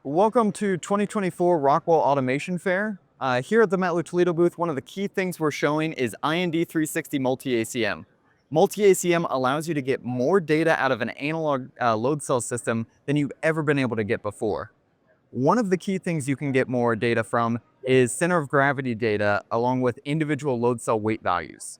Welcome to 2024 Rockwell Automation Fair. Here at the METTLER Toledo booth, one of the key things we're showing is IND360 multi-ACM. Multi-ACM allows you to get more data out of an analog load cell system than you've ever been able to get before. One of the key things you can get more data from is center of gravity data along with individual load cell weight values.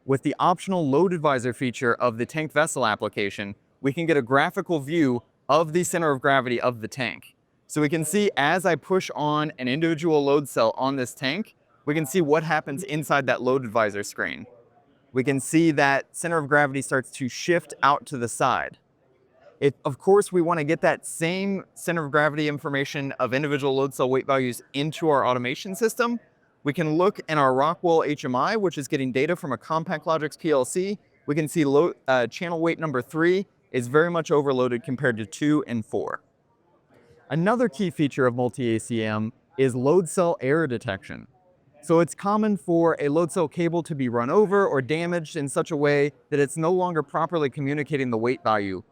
With the optional load advisor feature of the tank vessel application, we can get a graphical view of the center of gravity of the tank. So we can see as I push on an individual load cell on this tank, we can see what happens inside that load advisor screen. We can see that center of gravity starts to shift out to the side. Of course, we want to get that same center of gravity information of individual load cell weight values into our automation system. We can look in our Rockwell HMI, which is getting data from a Compact Logix PLC. We can see channel weight number 3 is very much overloaded compared to 2 and 4. Another key feature of multi-ACM is load cell error detection. So it's common for a load cell cable to be run over or damaged in such a way that it's no longer properly communicating the weight value.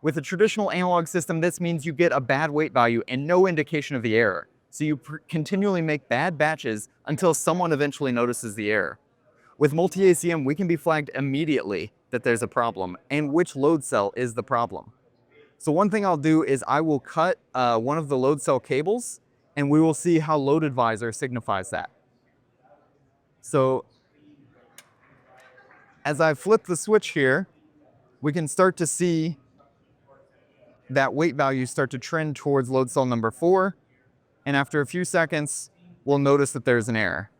With a traditional analog system, this means you get a bad weight value and no indication of the error. So you continually make bad batches until someone eventually notices the error. With multi-ACM, we can be flagged immediately that there's a problem and which load cell is the problem. So one thing I'll do is I will cut one of the load cell cables and we will see how load advisor signifies that. So as I flip the switch here, we can start to see that weight value start to trend towards load cell number 4. And after a few seconds, we'll notice that there's an error.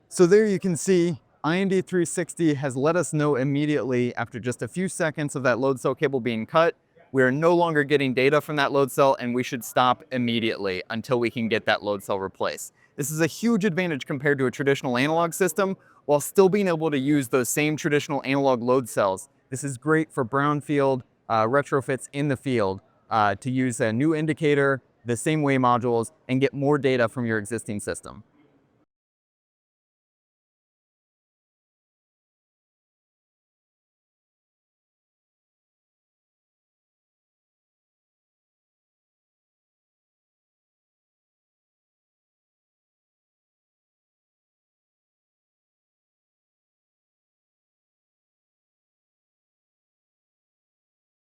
So there you can see IND360 has let us know immediately after just a few seconds of that load cell cable being cut, we are no longer getting data from that load cell and we should stop immediately until we can get that load cell replaced. This is a huge advantage compared to a traditional analog system while still being able to use those same traditional analog load cells. This is great for brownfield retrofits in the field to use a new indicator, the same way modules, and get more data from your existing system.